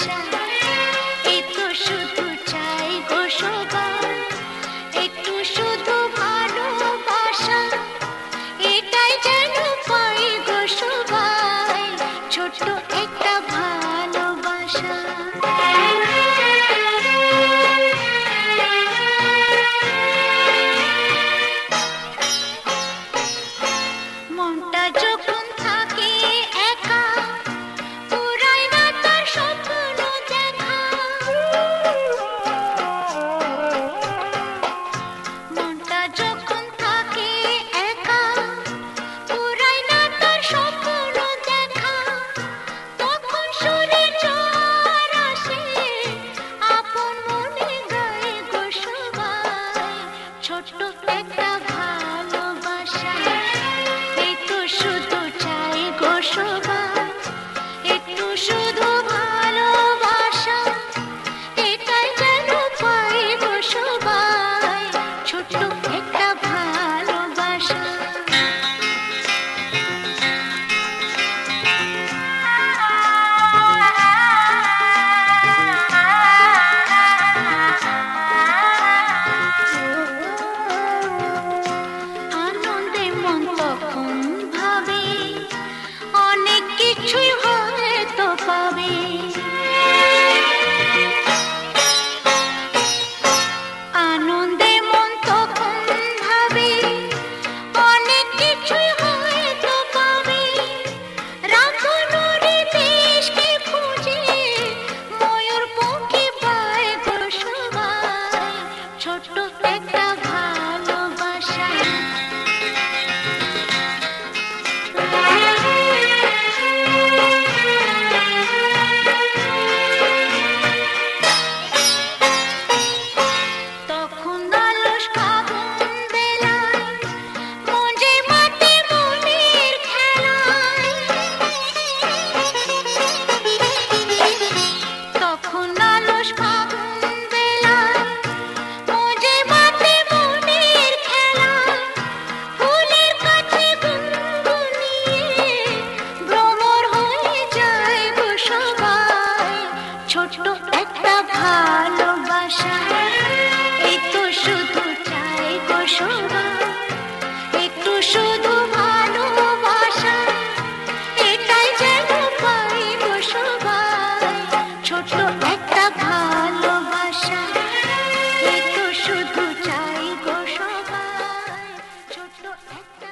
ভালোবাসা এই তো শুধু চাই গো সবার একটু শুধু ভালোবাসা এটাই যেন পাই গো সবাই ছোট্ট একটা ভালোবাসা মনটা যখন থাকে একা পুরাই না তার স্বপ্ন দেখা মনটা যখন থাকে একা পুরাই না তার স্বপ্ন দেখা তখন সুরে ঝড় আসে আপন মনে গায়ে গো সবাই ছোট্ট একটা ভালোবাসা এই তো শুধু চাই গো সবাই একটু শুধু ভালোবাসা এটাই যেন পাই গো সবাই ছোট্ট একটা ভালোবাসা আনন্দে মন তখন ভাবে অনেক কিছুই হয়তো পাবে আনন্দে মন তখন ভাবে অনেক কিছুই হয়তো পাবে রাখনুরি দেশকে খুঁজে ময়ূর পঙ্খী পায় গো সবাই ছোট্ট একটা ভালোবাসা তখন আলস ফাগুন বেলায় মন যে মাতে মনের খেলায় তখন আলস ফাগুন বেলায় মন যে মাতে মনের খেলায় ফুলের কাছে গুনগুনিয়ে ভ্রমর হয়ে যায় গো সবাই ছোট্ট একটা ভালোবাসা এই তো শুধু চাই গো সবাই একটু শুধু ভালোবাসা এটাই যেন পাই গো সবাই ছোট্ট একটা ভালোবাসা এই তো শুধু চাই গো সবাই ছোট্ট একটা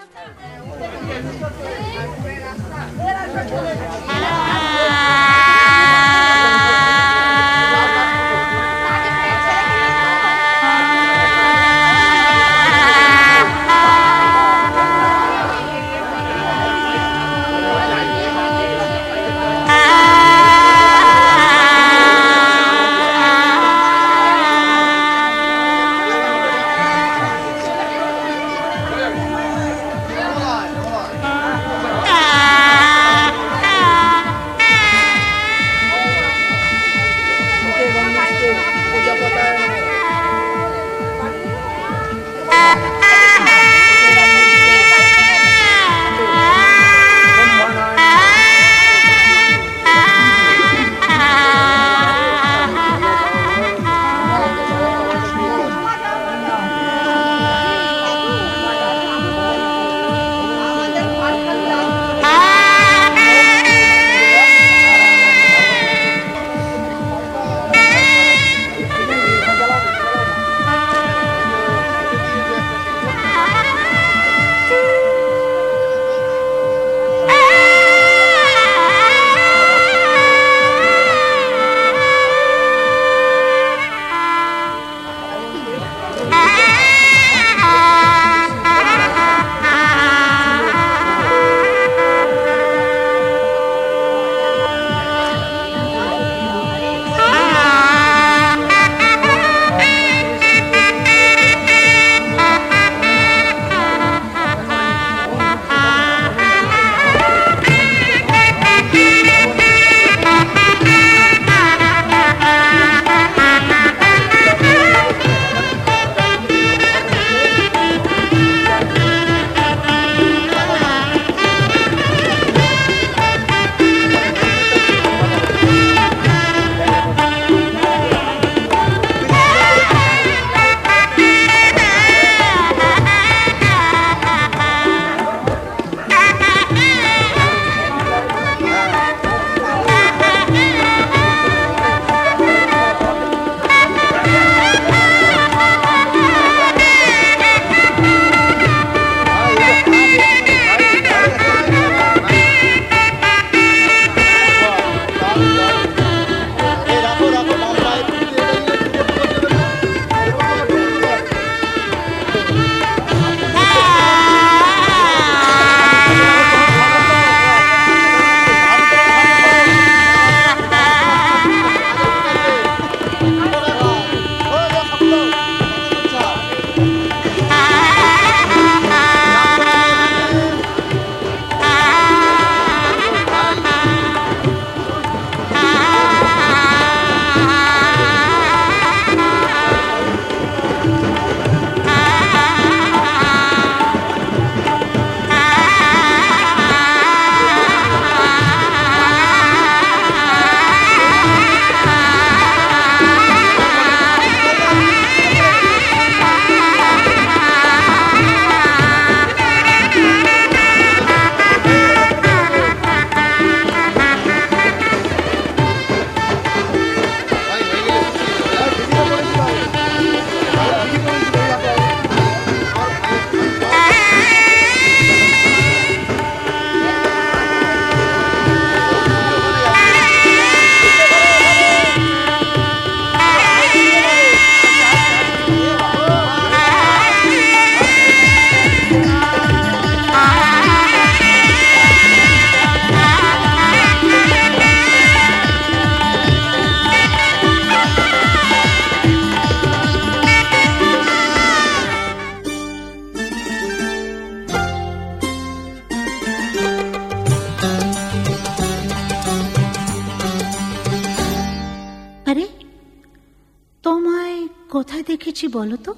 কোথায় দেখেছি বলো তো?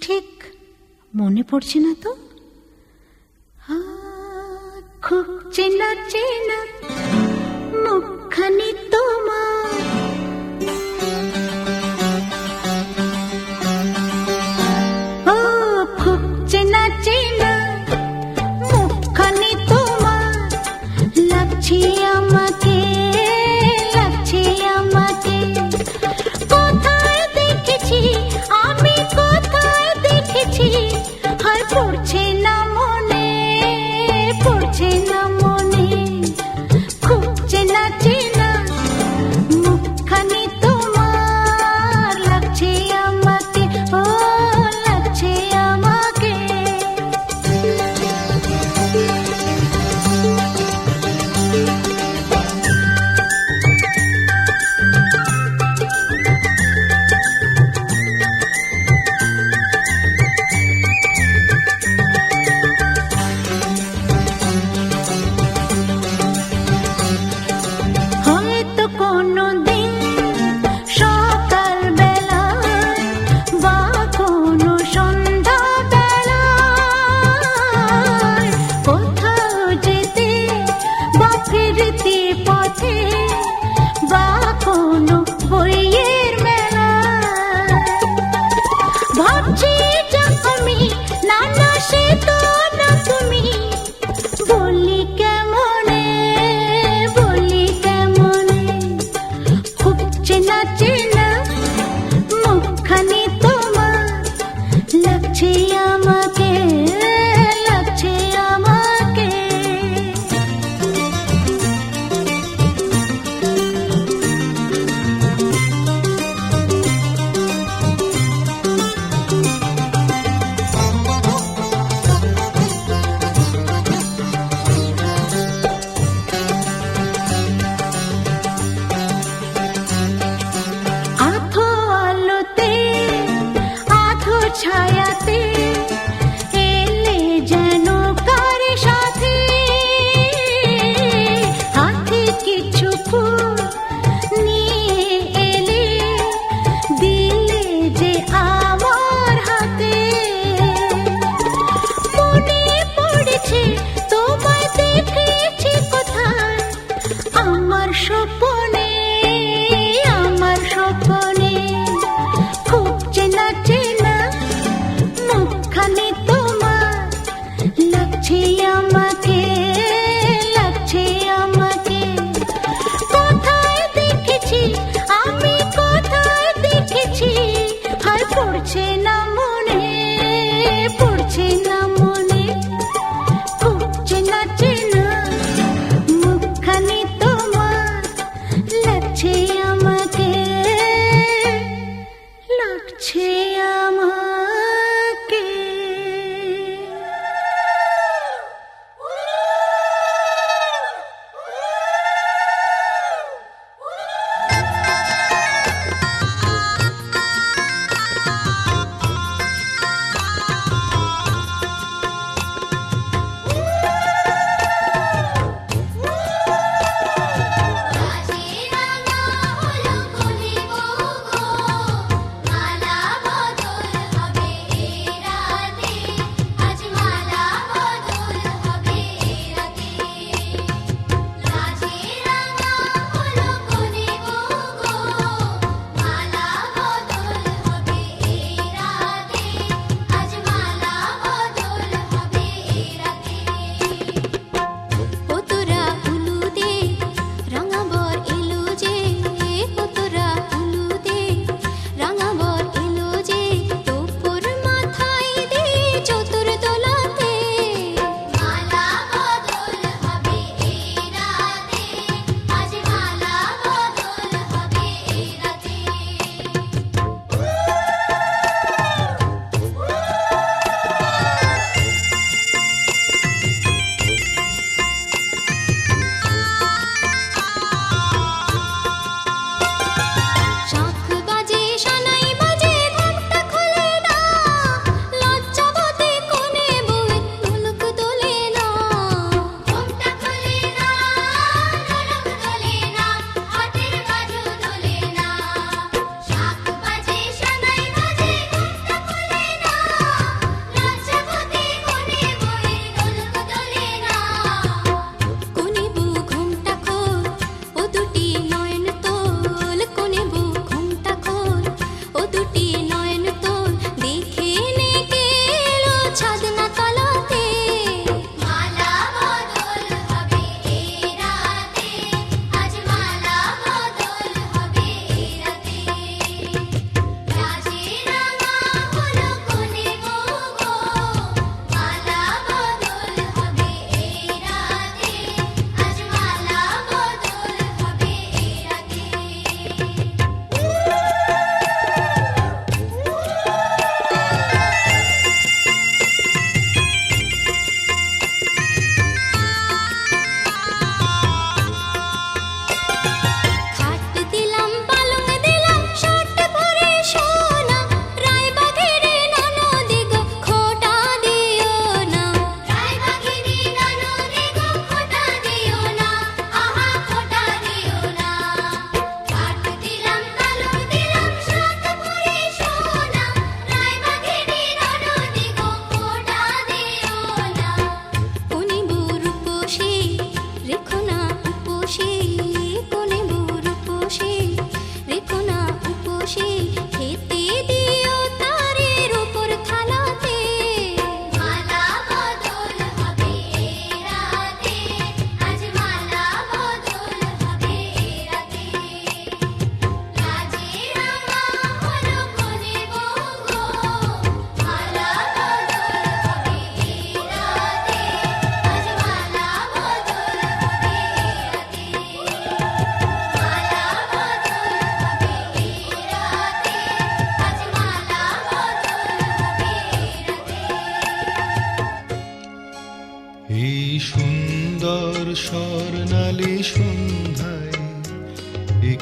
ঠিক মনে পড়ছে না তো। খুব চেনা চেনা মুখখানি তোমার, ও খুব চেনা চেনা মুখখানি তোমার, লাগছে আমাকে, লাগছে আমাকে। কোথায় দেখেছি আমি, কোথায় দেখেছি, আর পড়ছে না মনে, পড়ছে না মনে।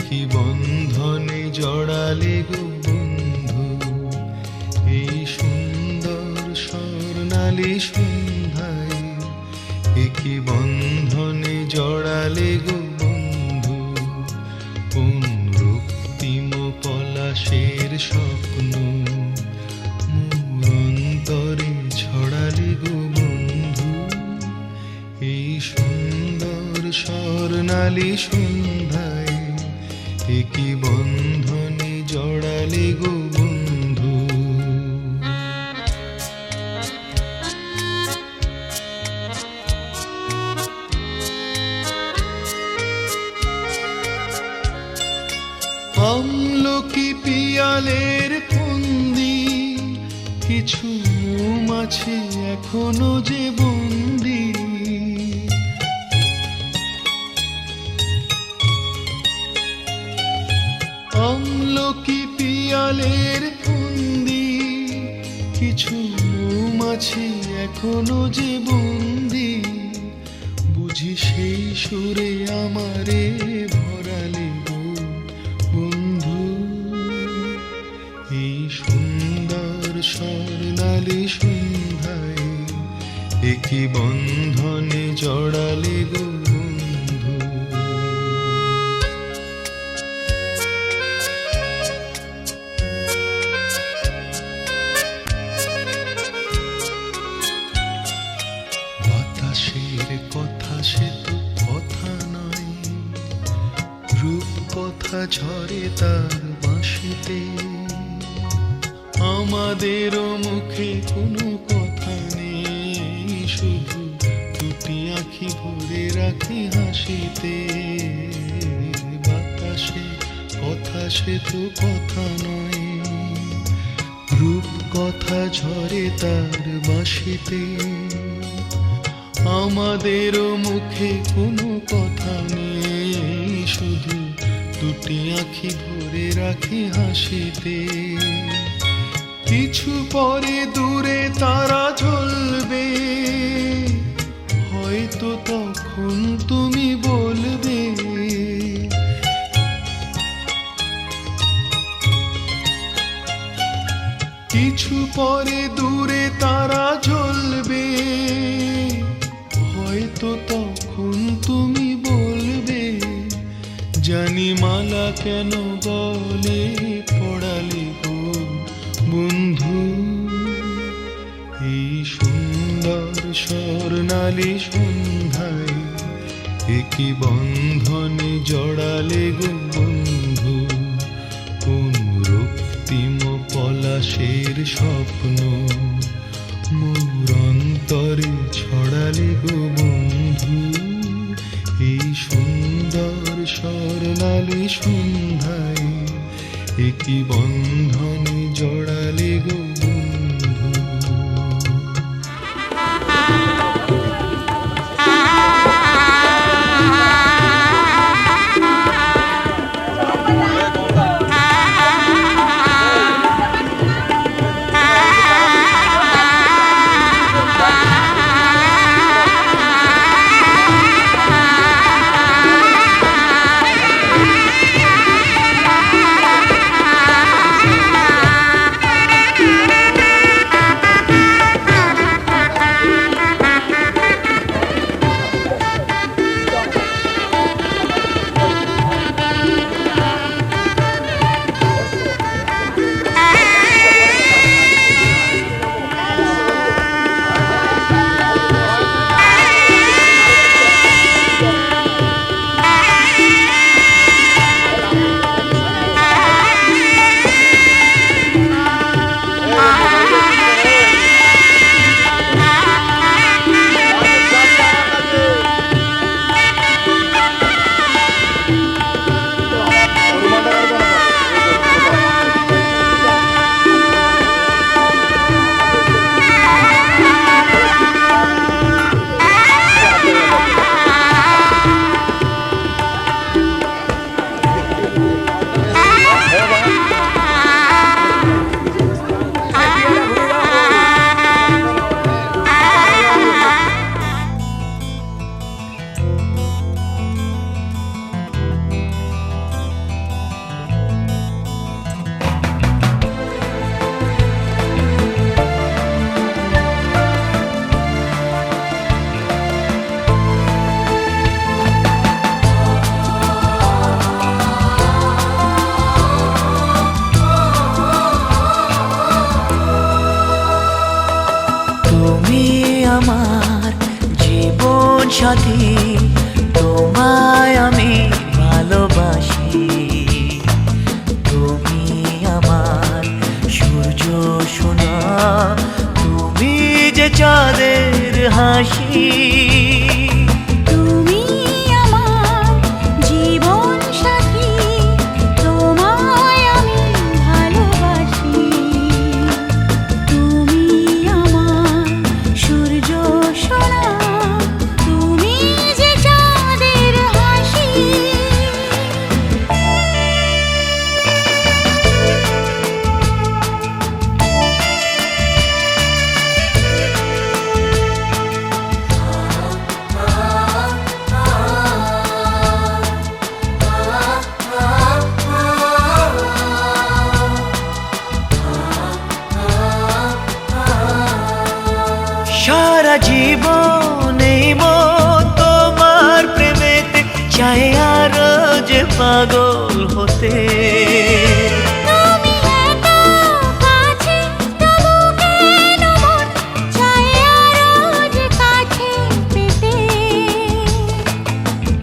কি বন্ধনে জড়ালে গো বন্ধু এই সুন্দর স্বর্ণালী সন্ধ্যায়, কি বন্ধনে জড়ালে গো বন্ধু কোন রক্তিম পলাশের স্বপ্ন মোর অন্তরে ছড়ালে গো বন্ধু এই সুন্দর স্বর্ণালী সন্ধ্যায়, কি বন্ধনে জড়ালে গো বন্ধু। আমলকি পিয়ালের ফন্দি কিছু মৌমাছি এখনো যে বন্দি, আমলকি পিয়ালের ফন্দি কিছু মৌমাছি এখনো যে বন্দি, বুঝি সেই সুরে আমারে ভরালে গো বন্ধু এই সুন্দর স্বর্ণালী সন্ধ্যায়, কি বন্ধনে জড়ালে গো বন্ধু। বাতাসের কথা সে তো কথা নয়, রূপ কথা ঝরে তার বাঁশিতে, আমাদেরও মুখে কোনো কথা নেই, শুধু দুটি আঁখি ভরে রাখি হাসিতে। বাতাসে কথা সে তো কথা নয়, রূপ কথা ঝরে তার বাঁশিতে, আমাদেরও মুখে কোনো কথা নেই, শুধু দুটি আঁখি ভরে রাখি হাসিতে। কিছু পরে দূরে তারা জ্বলবে, হয়তো তখন তুমি বলবে কিছু পরে দূরে তারা জ্বলবে, হয়তো তখন তুমি বলবে জানি মালা কেন গলে পড়ালে গো বন্ধু এই সুন্দর স্বর্ণালী সন্ধ্যায়, কি বন্ধনে জড়ালে গো বন্ধু কোন রক্তিম পলাশের স্বপ্ন মোর অন্তরে ছড়ালে গো বন্ধু এই সুন্দর স্বর্ণালী সন্ধ্যায়, কি বন্ধনে জড়ালে গো বন্ধু। সাথী তোমায় আমি ভালোবাসি। তুমি আমার সূর্য সোনা, তুমি যে চাঁদের হাসি। তুমি আমার জীবন সাথী, তোমায় আমি ভালোবাসি। তুমি আমার সূর্য সোনা, তুমি যে চাঁদের হাসি। সারা জীবন এই মন তোমার প্রেমেতে চাই আরো যে পাগল হতে। তুমি এত কাছে, তবু কেন মন চায় আরো যে কাছে পেতে।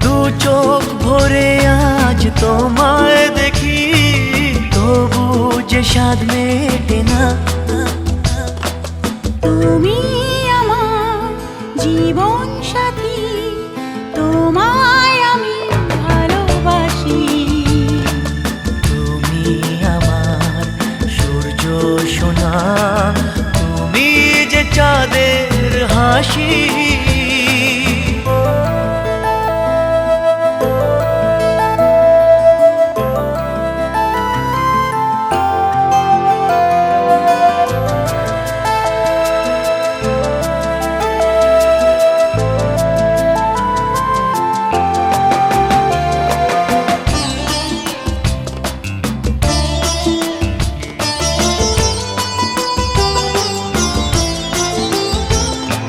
দু চোখ ভরে আজ তোমায় দেখি, তবু যে স্বাদ মেটে না। তুমি আমার জীবন সাথী, তোমায় আমি ভালোবাসি। তুমি আমার সূর্য সোনা, তুমি যে চাঁদের হাসি।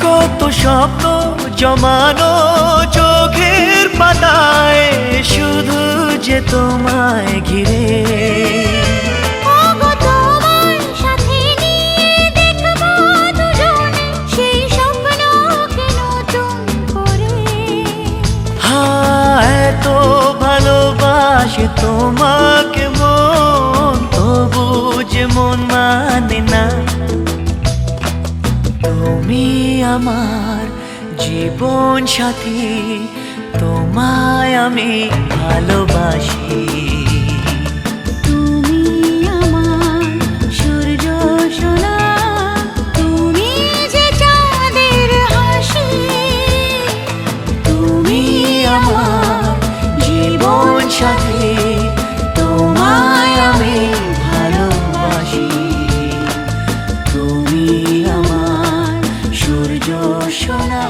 কত স্বপ্ন জমানো চোখের পাতায়, শুধু যে তোমায় ঘিরে। ওগো তোমার সাথে নিয়ে দেখবো দুজনে সেই স্বপ্নকে নতুন করে। এত ভালোবাসে তোমাকে মন, তবু যে মন মানে না। তুমি আমার জীবন সাথী, তোমায় আমি ভালোবাসি। তুমি আমার সূর্য সোনা, তুমি যে চাঁদের হাসি। তুমি আমার জীবন সাথী, তোমায় আমি ভালোবাসি। তুমি আমার সূর্য সোনা।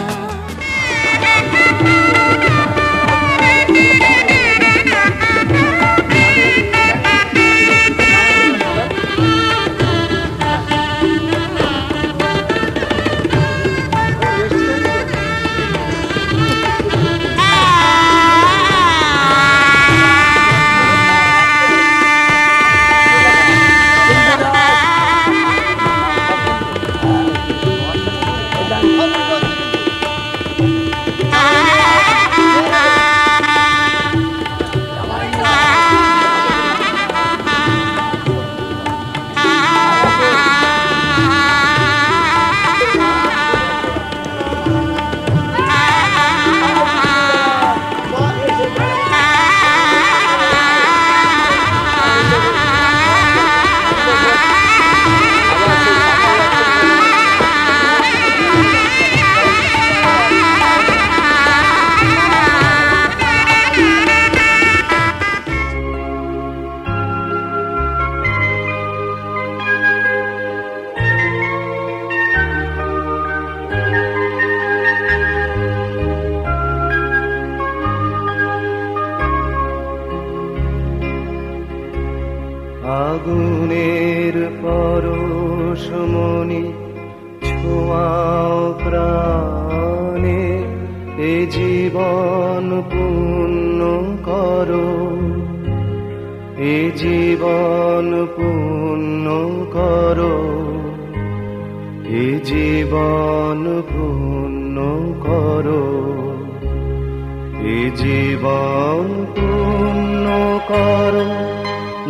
আগুনের পরশমণি ছোঁয়াও প্রাণে, এ জীবন পূর্ণ করো, এ জীবন পূর্ণ করো, এ জীবন পূর্ণ করো। এ জীবন পূর্ণ করো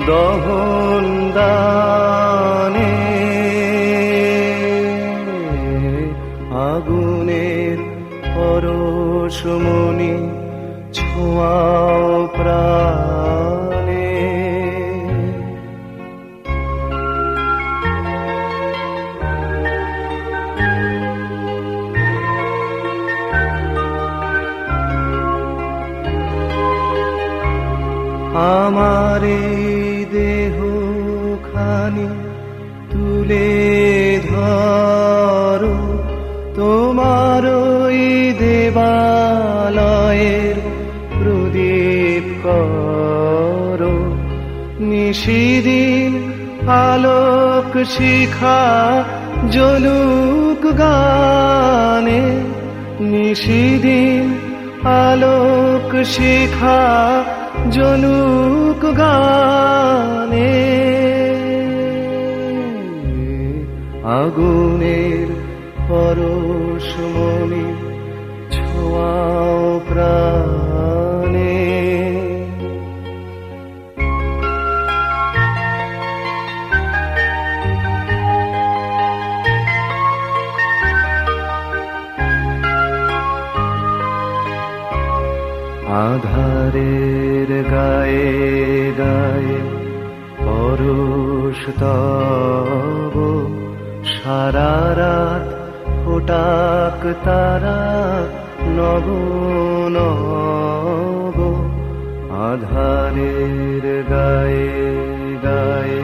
দহন দানে, আগুনের পরশমণি ছোঁয়াও প্রাণে। আমার এই দেহ খানি তুলে ধরো, তোমার ওই দেবালয়ের প্রদীপ করো। নিশিদিন আলোক শিখা জ্বলুক গানে, নিশিদিন আলোক শিখা জ্বলুক গানে। আগুনের পরশমণি ছোঁয়াও প্রাণে। আধারের গায়ে গায়ে পরশ তব, সারা রাত ফোটাক তারা নব নব। আধারের গায়ে গায়ে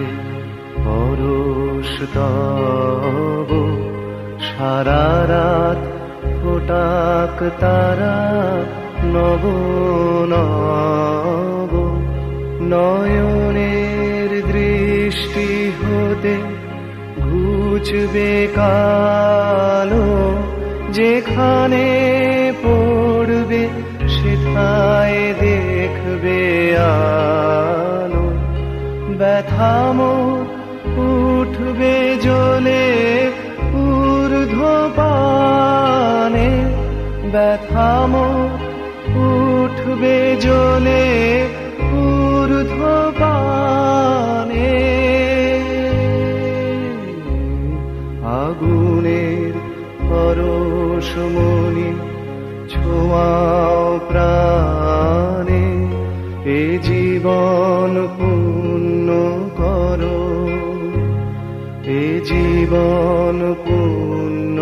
পরশ তব, সারা রাত ফোটাক তারা নব নব। নয়নের দৃষ্টি হতে ঘুচবে কালো, যেখানে পড়বে সেথায় দেখবে আলো। ব্যথা মোর উঠবে জ্বলে ঊর্ধ্বপানে, ব্যথা মোর উঠবে জ্বলে ঊর্ধ্বপানে। আগুনের পরশমণি ছোঁয়াও প্রাণে, এ জীবন পূর্ণ করো, এ জীবন পূর্ণ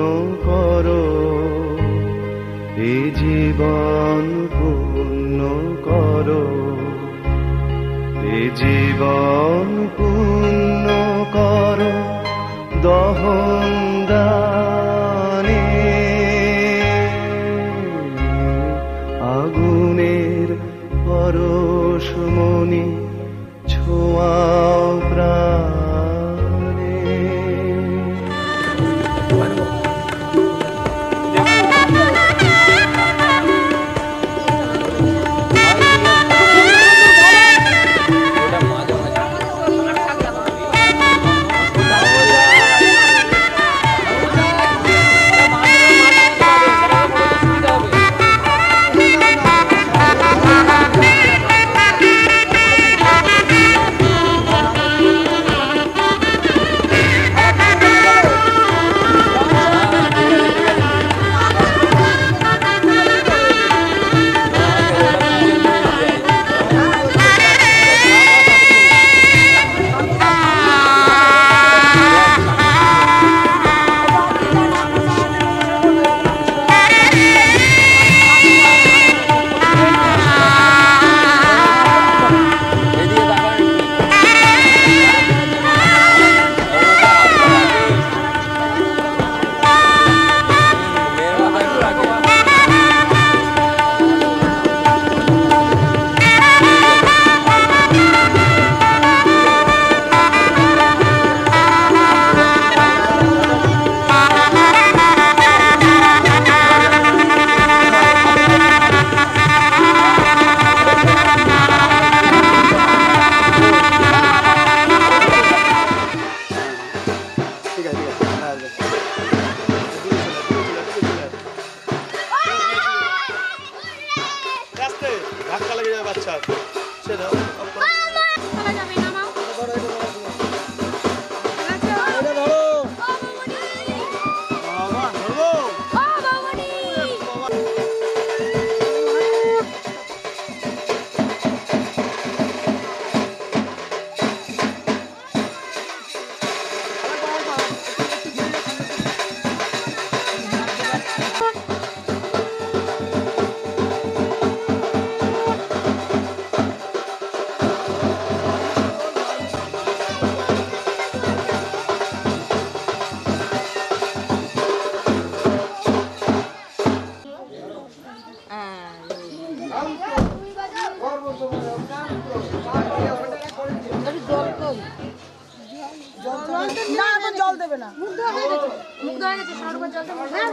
করো, এ জীবন পূর্ণ করো, এ জীবন পূর্ণ করো দহন দানে। আগুনের পরশমণি ছোঁয়াও প্রাণে। না এখন জল দেবে না। হ্যাঁ